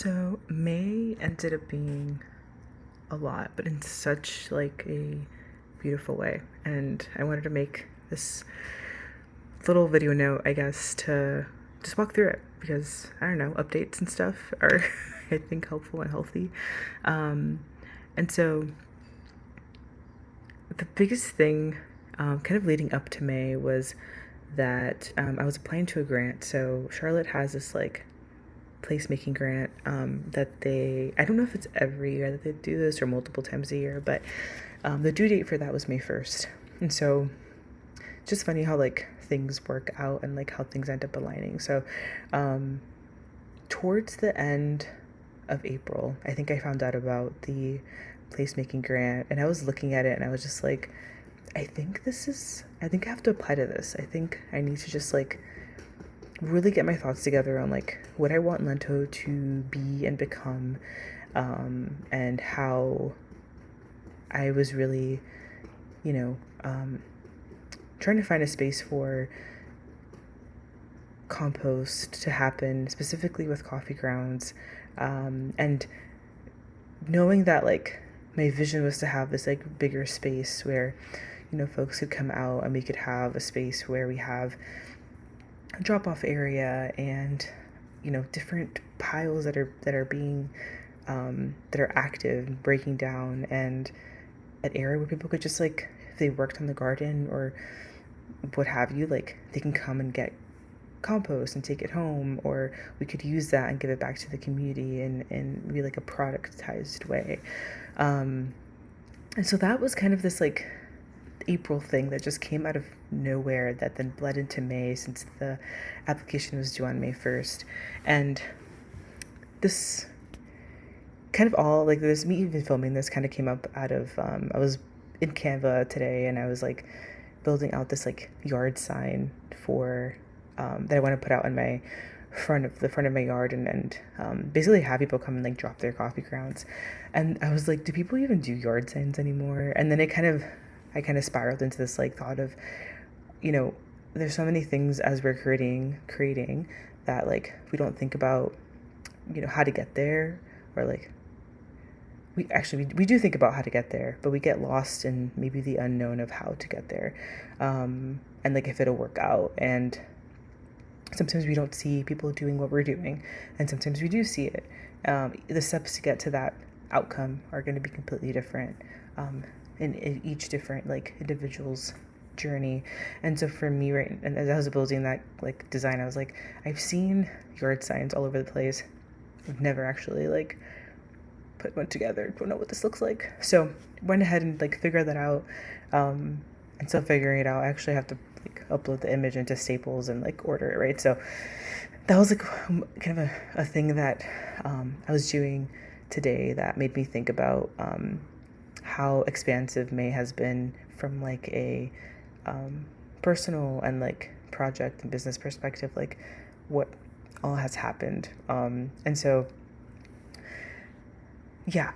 So May ended up being a lot, but in such like a beautiful way. And I wanted to make this little video note, I guess, to just walk through it because I don't know, updates and stuff are I think helpful and healthy. Um, and so the biggest thing, kind of leading up to May, was that I was applying to a grant. So Charlotte has this like placemaking grant that I don't know if it's every year that they do this or multiple times a year, but the due date for that was May 1st. And so it's just funny how like things work out and like how things end up aligning. So towards the end of April, I think I found out about the placemaking grant, and I was looking at it and I was just like, I think I have to apply to this. I think I need to just like really get my thoughts together on like what I want Lento to be and become, and how I was really, you know, trying to find a space for compost to happen, specifically with coffee grounds, and knowing that like my vision was to have this like bigger space where, folks could come out and we could have a space where we have a drop-off area and different piles that are being that are active, breaking down, and an area where people could just like, if they worked on the garden or what have you, like they can come and get compost and take it home, or we could use that and give it back to the community in really like a productized way. And so that was kind of this like April thing that just came out of nowhere that then bled into May, since the application was due on May 1st. And this kind of all like this, me even filming this kind of came up out of I was in Canva today and I was like building out this like yard sign for that I want to put out on my front of my yard, and basically have people come and like drop their coffee grounds. And I was like, do people even do yard signs anymore? And then I kind of spiraled into this like thought of, there's so many things as we're creating that like we don't think about, how to get there, or like we do think about how to get there, but we get lost in maybe the unknown of how to get there, and like if it'll work out. And sometimes we don't see people doing what we're doing, and sometimes we do see it. The steps to get to that outcome are going to be completely different, in each different like individual's journey. And so for me, right, and as I was building that like design, I was like, I've seen yard signs all over the place. I've never actually like put one together, don't know what this looks like. So went ahead and like figured that out, and still figuring it out. I actually have to like upload the image into Staples and like order it, right? So that was like kind of a thing that I was doing today that made me think about how expansive May has been from like a personal and like project and business perspective, like what all has happened. And so yeah,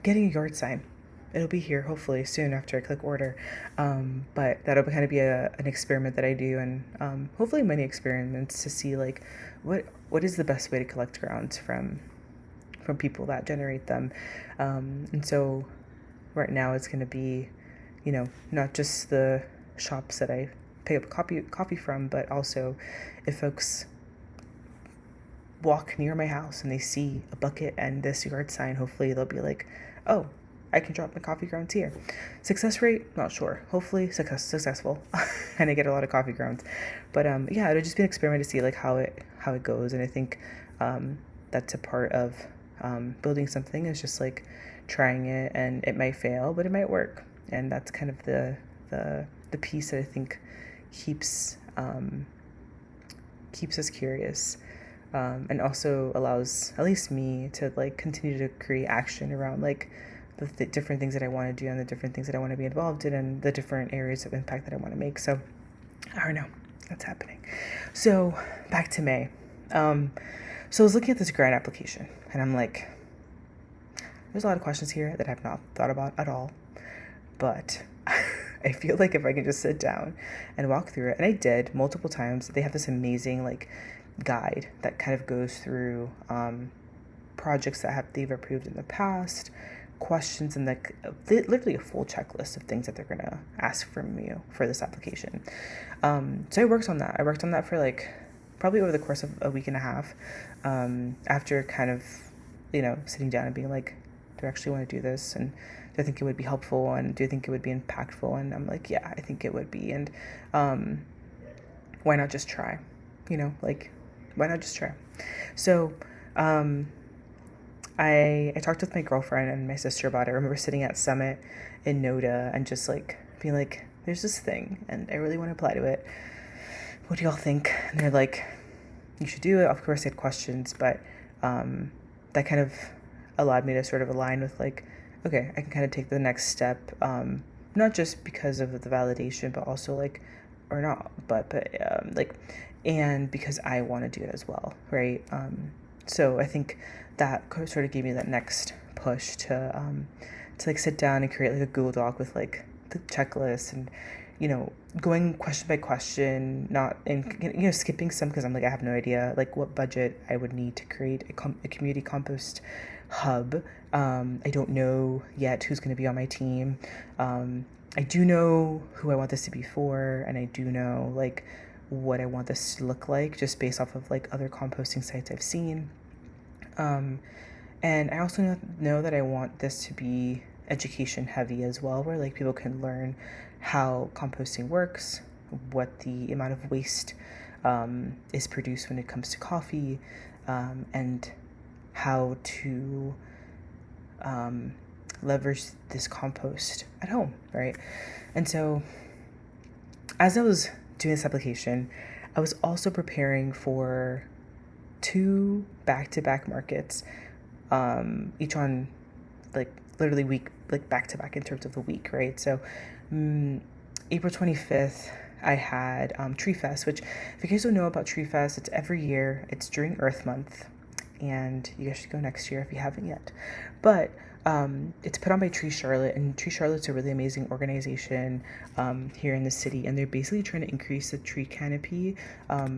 getting a yard sign. It'll be here hopefully soon after I click order. But that'll kind of be an experiment that I do, and hopefully many experiments to see like what is the best way to collect grounds from people that generate them. And so right now it's going to be, not just the shops that I pick up coffee from, but also if folks walk near my house and they see a bucket and this yard sign, hopefully they'll be like, oh, I can drop my coffee grounds here. Success rate, not sure. Hopefully successful, and I get a lot of coffee grounds. But yeah, it'll just be an experiment to see like how it goes. And I think that's a part of building something, is just like trying it, and it might fail, but it might work. And that's kind of the piece that I think keeps us curious. And also allows at least me to like continue to create action around like the different things that I want to do and the different things that I want to be involved in and the different areas of impact that I want to make. So I don't know, that's happening. So back to May. So I was looking at this grant application and I'm like, there's a lot of questions here that I've not thought about at all, but I feel like if I can just sit down and walk through it, and I did multiple times. They have this amazing like guide that kind of goes through projects that they've approved in the past, questions, and like literally a full checklist of things that they're gonna ask from you for this application. So I worked on that. I worked on that for like probably over the course of a week and a half, after kind of, sitting down and being like, do I actually want to do this? And do I think it would be helpful? And do I think it would be impactful? And I'm like, yeah, I think it would be. And why not just try? Why not just try? So I talked with my girlfriend and my sister about it. I remember sitting at Summit in Noda and just like being like, there's this thing and I really want to apply to it. What do y'all think? And they're like, you should do it. Of course, they had questions, but that kind of allowed me to sort of align with like, okay, I can kind of take the next step, not just because of the validation, but also like, or not, but and because I want to do it as well, right? So I think that sort of gave me that next push to like sit down and create like a Google Doc with like the checklist and, going question by question, not in, skipping some because I'm like, I have no idea like what budget I would need to create a community compost hub. I don't know yet who's going to be on my team. I do know who I want this to be for, and I do know like what I want this to look like just based off of like other composting sites I've seen. And I also know that I want this to be education heavy as well, where like people can learn how composting works, what the amount of waste is produced when it comes to coffee, and how to leverage this compost at home, right? And so as I was doing this application, I was also preparing for 2 back-to-back markets, each on like literally week, like back-to-back in terms of the week, right? So April 25th, I had Tree Fest, which if you guys don't know about Tree Fest, it's every year. It's during Earth Month, and you guys should go next year if you haven't yet. But it's put on by Tree Charlotte, and Tree Charlotte's a really amazing organization here in the city, and they're basically trying to increase the tree canopy.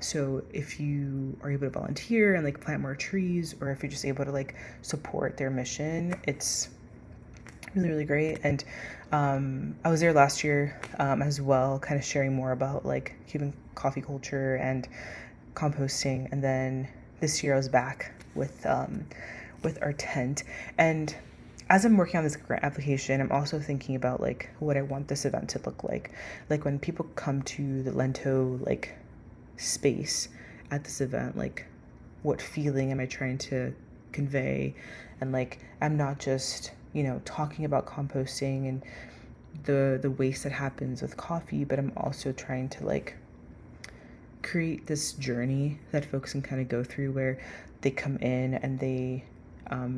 So if you are able to volunteer and like plant more trees, or if you're just able to like support their mission, it's really, really great. And I was there last year as well, kind of sharing more about like Cuban coffee culture and composting. And then this year I was back with our tent. And as I'm working on this grant application, I'm also thinking about like what I want this event to look like. Like when people come to the Lento like space at this event, like what feeling am I trying to convey? And like I'm not just talking about composting and the waste that happens with coffee, but I'm also trying to like create this journey that folks can kind of go through where they come in and they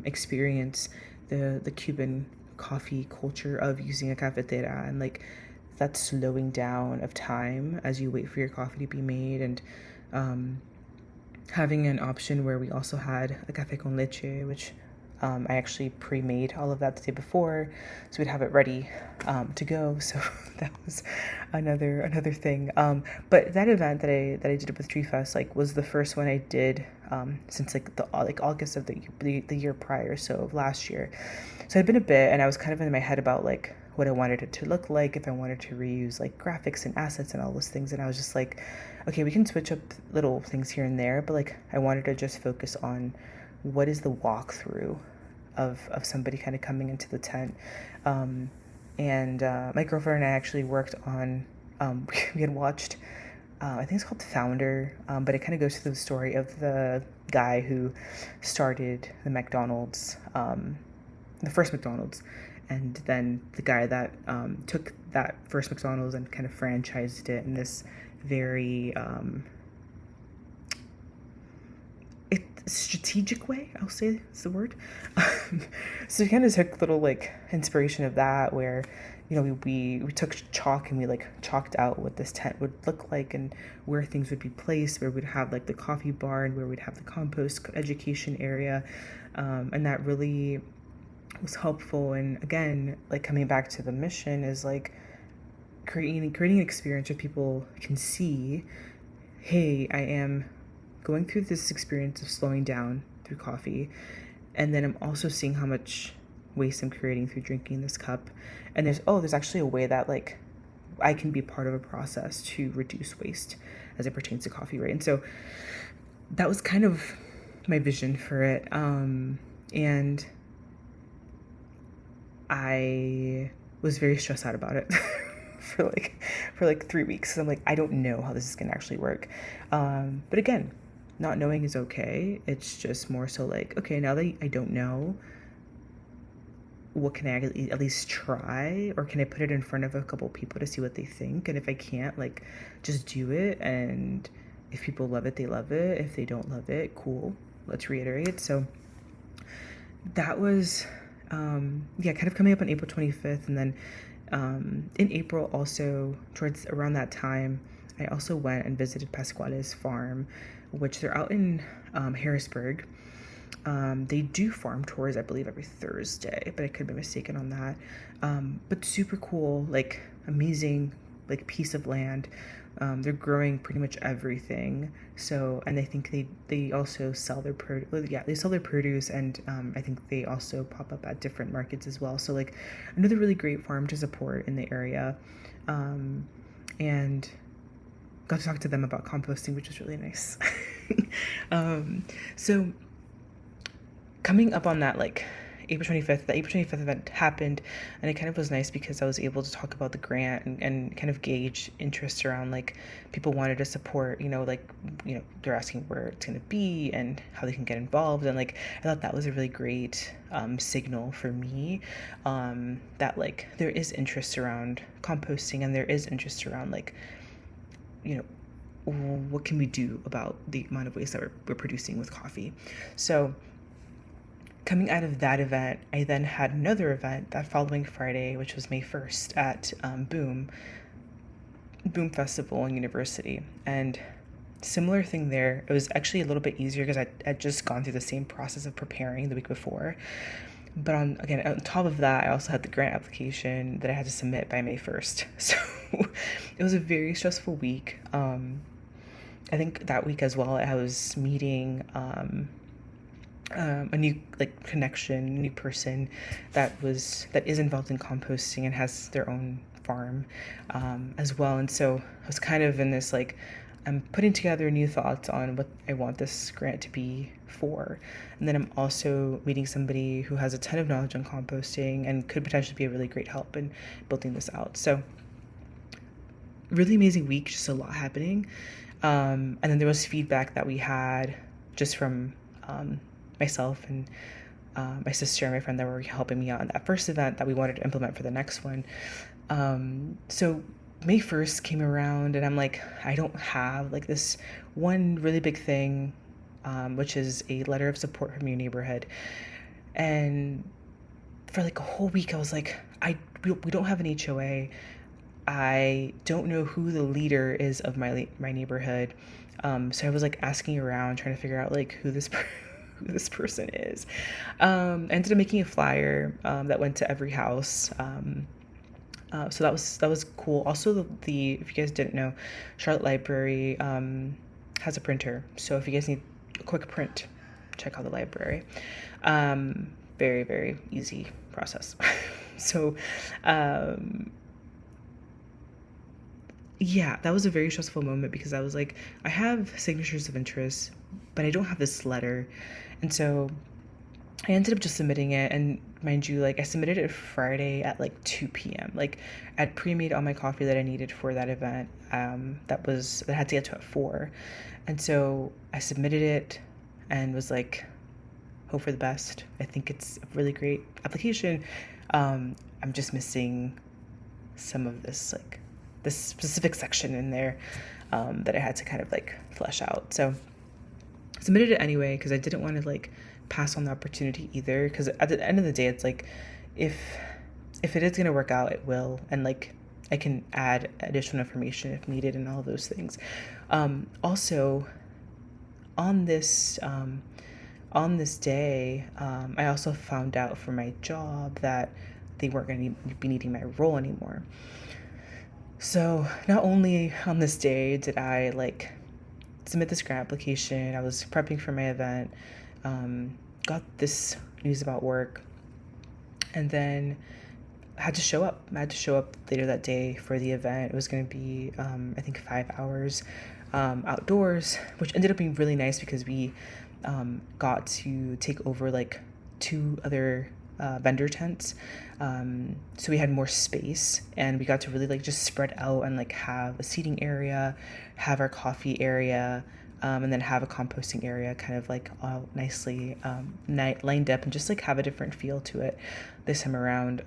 experience the Cuban coffee culture of using a cafetera and like that slowing down of time as you wait for your coffee to be made, and having an option where we also had a café con leche, which I actually pre-made all of that the day before, so we'd have it ready to go. So that was another thing. But that event that I did with Tree Fest like was the first one I did since like August of the year prior, so of last year. So it'd been a bit, and I was kind of in my head about like what I wanted it to look like, if I wanted to reuse like graphics and assets and all those things. And I was just like, okay, we can switch up little things here and there, but like I wanted to just focus on what is the walkthrough of somebody kind of coming into the tent. And my girlfriend and I actually worked on, we had watched, I think it's called Founder, but it kind of goes through the story of the guy who started the McDonald's, the first McDonald's, and then the guy that took that first McDonald's and kind of franchised it in this very strategic way, I'll say is the word. So we kind of took little like inspiration of that, where we took chalk and we like chalked out what this tent would look like and where things would be placed, where we'd have like the coffee bar and where we'd have the compost education area, and that really was helpful. And again, like coming back to the mission is like creating an experience where people can see, hey, I am going through this experience of slowing down through coffee, And then I'm also seeing how much waste I'm creating through drinking this cup. And there's actually a way that like I can be part of a process to reduce waste as it pertains to coffee, right? And so that was kind of my vision for it. And I was very stressed out about it for like 3 weeks. So I'm like, I don't know how this is gonna actually work. But again, not knowing is okay. It's just more so like, okay, now that I don't know, what can I at least try, or can I put it in front of a couple people to see what they think? And if I can't, like, just do it. And if people love it, they love it. If they don't love it, cool. Let's reiterate. So that was, kind of coming up on April 25th. And then in April, also towards around that time, I also went and visited Pasquale's farm, which they're out in Harrisburg. They do farm tours, I believe, every Thursday, but I could be mistaken on that. But super cool, like amazing, like piece of land. They're growing pretty much everything. So, and I think they also sell their produce. Yeah, they sell their produce, and I think they also pop up at different markets as well. So, like, another really great farm to support in the area, and got to talk to them about composting, which was really nice. So coming up on that, like April 25th, the April 25th event happened, and it kind of was nice because I was able to talk about the grant and kind of gauge interest around, like, people wanted to support, they're asking where it's going to be and how they can get involved. And like, I thought that was a really great signal for me, that like there is interest around composting, and there is interest around, like, what can we do about the amount of waste that we're producing with coffee. So coming out of that event, I then had another event that following Friday, which was May 1st at Boom Festival and University. And similar thing there. It was actually a little bit easier because I'd just gone through the same process of preparing the week before. But on top of that, I also had the grant application that I had to submit by May 1st. So it was a very stressful week. I think that week as well, I was meeting a new connection, a new person that is involved in composting and has their own farm as well. And so I was kind of in this, like, I'm putting together new thoughts on what I want this grant to be for. And then I'm also meeting somebody who has a ton of knowledge on composting and could potentially be a really great help in building this out. So really amazing week, just a lot happening. And then there was feedback that we had just from myself and my sister and my friend that were helping me out in that first event that we wanted to implement for the next one. So May 1st came around, and I'm like, I don't have like this one really big thing, which is a letter of support from your neighborhood. And for like a whole week, I was like, we don't have an HOA. I don't know who the leader is of my neighborhood. So I was like asking around, trying to figure out like who this person is. I ended up making a flyer that went to every house. So that was cool. Also, the if you guys didn't know, Charlotte Library has a printer. So if you guys need a quick print, check out the library. Very, very easy process. So yeah, that was a very stressful moment because I was like, I have signatures of interest, but I don't have this letter. And so I ended up just submitting it. And mind you, like, I submitted it Friday at like 2 p.m. Like, I'd pre-made all my coffee that I needed for that event. That had to get to at 4. And so I submitted it and was like, hope for the best. I think it's a really great application. I'm just missing some of this specific section in there that I had to kind of like flesh out. So I submitted it anyway because I didn't want to like pass on the opportunity either, because at the end of the day, it's like, if it is going to work out, it will, and like I can add additional information if needed and all of those things. Also on this day, I also found out from my job that they weren't going to be needing my role anymore. So not only on this day did I like submit this grant application, I was prepping for my event, got this news about work, and then had to show up. I had to show up later that day for the event. It was going to be, I think, 5 hours outdoors, which ended up being really nice because we got to take over like 2 other vendor tents. So we had more space, and we got to really like just spread out and like have a seating area, have our coffee area, and then have a composting area kind of like all nicely lined up, and just like have a different feel to it this time around.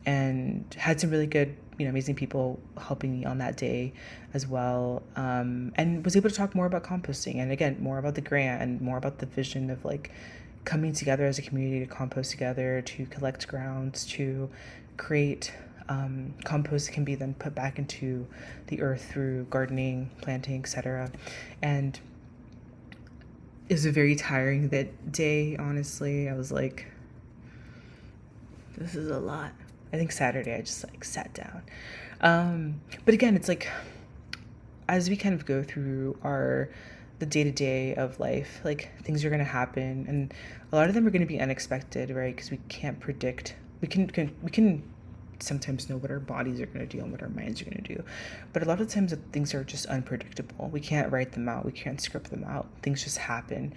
And had some really good, amazing people helping me on that day as well. And was able to talk more about composting, and again, more about the grant and more about the vision of like coming together as a community to compost together, to collect grounds, to create compost that can be then put back into the earth through gardening, planting, etc. And it was a very tiring that day, honestly. I was like, this is a lot. I think Saturday I just like sat down. But again, it's like, as we kind of go through the day-to-day of life, like things are going to happen, and a lot of them are going to be unexpected, right? Because we can't predict. We can sometimes know what our bodies are going to do and what our minds are going to do, but a lot of times things are just unpredictable. We can't write them out. We can't script them out. Things just happen.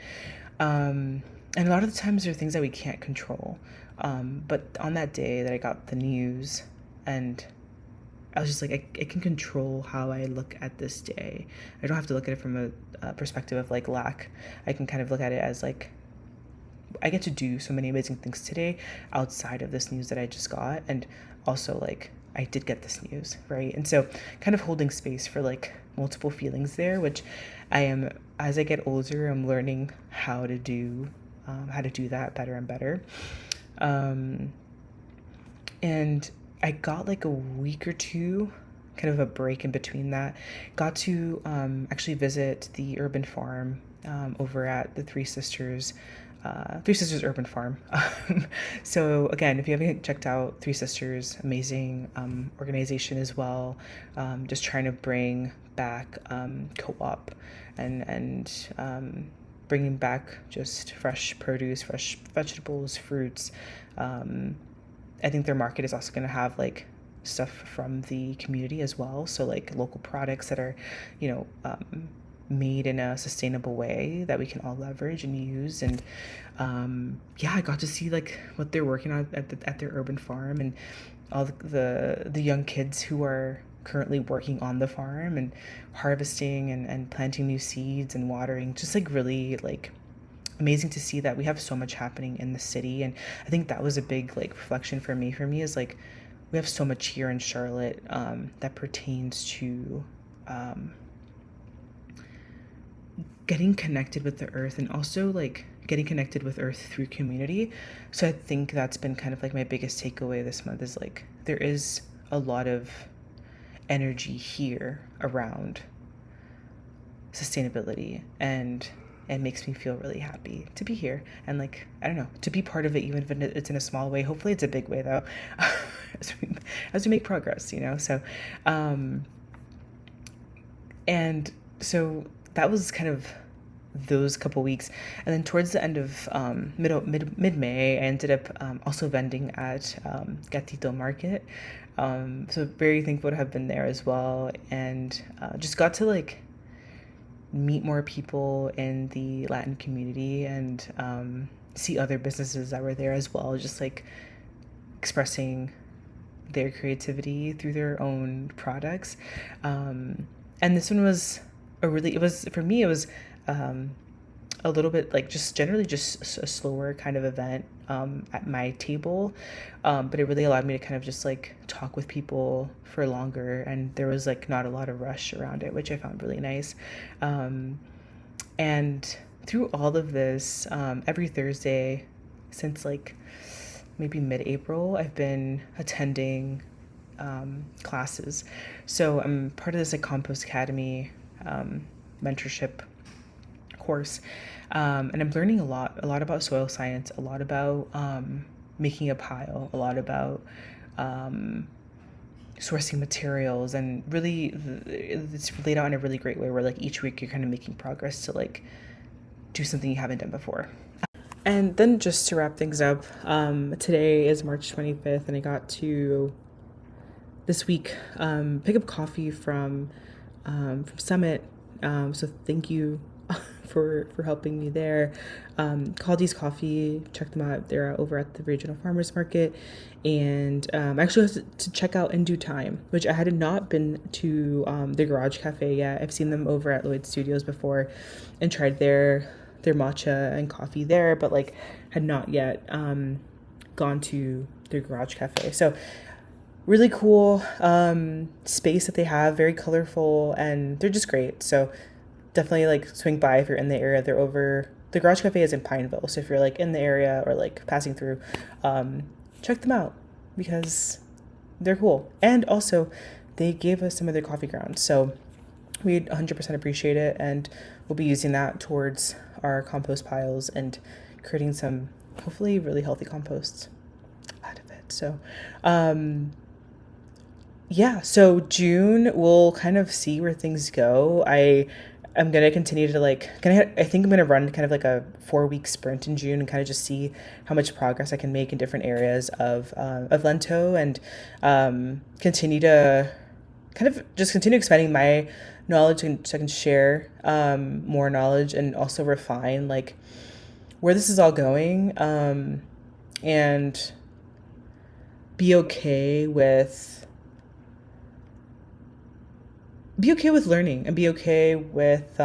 And a lot of the times there are things that we can't control. But on that day that I got the news, and I was just like, I can control how I look at this day. I don't have to look at it from a perspective of like lack. I can kind of look at it as like, I get to do so many amazing things today outside of this news that I just got. And also like, I did get this news, right? And so kind of holding space for like multiple feelings there, which as I get older, I'm learning how to do that better and better. And I got like a week or two, kind of a break in between that. Got to actually visit the urban farm over at the Three Sisters Urban Farm. So again, if you haven't checked out Three Sisters, amazing organization as well. Just trying to bring back co-op and bringing back just fresh produce, fresh vegetables, fruits. I think their market is also going to have like stuff from the community as well. So like local products that are, made in a sustainable way that we can all leverage and use. And I got to see like what they're working on at their urban farm, and all the young kids who are currently working on the farm and harvesting and planting new seeds and watering. Just like really like amazing to see that we have so much happening in the city. And I think that was a big like reflection for me is like, we have so much here in Charlotte that pertains to getting connected with the earth, and also like getting connected with earth through community. So I think that's been kind of like my biggest takeaway this month, is like there is a lot of energy here around sustainability, and it makes me feel really happy to be here, and like, I don't know, to be part of it, even if it's in a small way. Hopefully it's a big way though, as we make progress, so and so that was kind of those couple weeks. And then towards the end of mid-May, I ended up also vending at Gatito Market. So very thankful to have been there as well, and just got to like meet more people in the Latin community, and see other businesses that were there as well, just like expressing their creativity through their own products. And this one was for me, it was a little bit like just generally just a slower kind of event at my table, but it really allowed me to kind of just like talk with people for longer, and there was like not a lot of rush around it, which I found really nice. And through all of this, every Thursday since like maybe mid-April, I've been attending classes. So I'm part of this like Compost Academy mentorship course, and I'm learning a lot about soil science, a lot about making a pile, a lot about sourcing materials, and really it's laid out in a really great way where like each week you're kind of making progress to like do something you haven't done before. And then just to wrap things up, today is March 25th, and I got to this week pick up coffee from Summit. So thank you for helping me there. Caldi's Coffee, check them out. They're over at the regional farmers market, and I actually have to check out In Due Time, which I had not been to the Garage Cafe yet. I've seen them over at Lloyd Studios before, and tried their matcha and coffee there, but like had not yet gone to their Garage Cafe. So really cool space that they have, very colorful, and they're just great. So definitely like swing by if you're in the area. They're over, the Garage Cafe is in Pineville, so if you're like in the area or like passing through, check them out because they're cool. And also they gave us some of their coffee grounds, so we 100% appreciate it, and we'll be using that towards our compost piles and creating some hopefully really healthy composts out of it. So yeah, so June we'll kind of see where things go. I'm gonna continue to I think I'm gonna run kind of like a 4-week sprint in June and kind of just see how much progress I can make in different areas of Lento, and continue to kind of just continue expanding my knowledge, and so I can share more knowledge and also refine like where this is all going, and be okay with learning, and be okay with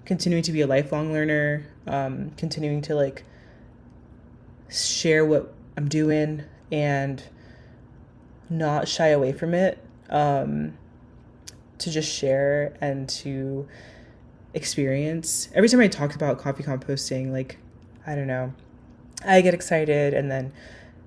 continuing to be a lifelong learner, continuing to like share what I'm doing and not shy away from it, to just share and to experience. Every time I talk about coffee composting, like, I don't know, I get excited, and then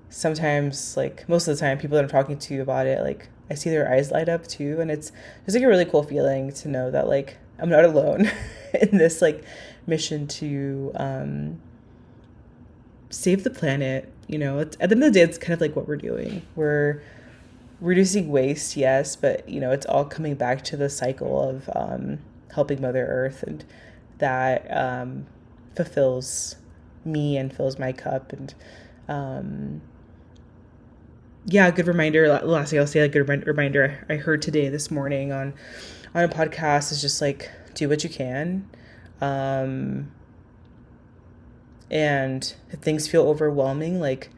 sometimes, like most of the time, people that I'm talking to about it, like I see their eyes light up too, and it's just like a really cool feeling to know that like I'm not alone in this like mission to save the planet. You know, at the end of the day, it's kind of like what we're doing. We're reducing waste, yes, but you know, it's all coming back to the cycle of helping Mother Earth, and that fulfills me and fills my cup. And yeah, a good reminder. Last thing I'll say, a good reminder I heard this morning on a podcast is just like, do what you can. And if things feel overwhelming, like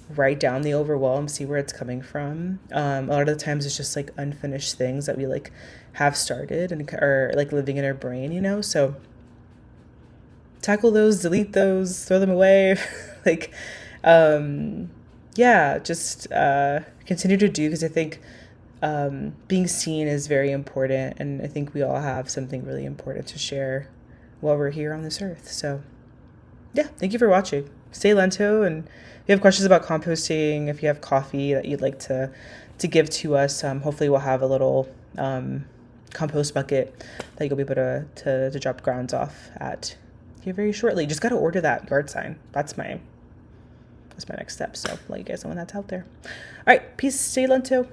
write down the overwhelm, see where it's coming from. A lot of the times it's just like unfinished things that we like have started and are like living in our brain, you know? So tackle those, delete those, throw them away. like, yeah, just continue to do, because I think being seen is very important, and I think we all have something really important to share while we're here on this earth. So yeah, thank you for watching. Stay Lento, and if you have questions about composting, if you have coffee that you'd like to give to us, hopefully we'll have a little compost bucket that you'll be able to drop grounds off at here very shortly. Just got to order that yard sign. That's my next step. So let you guys know when that's out there. All right, peace. Stay Lento.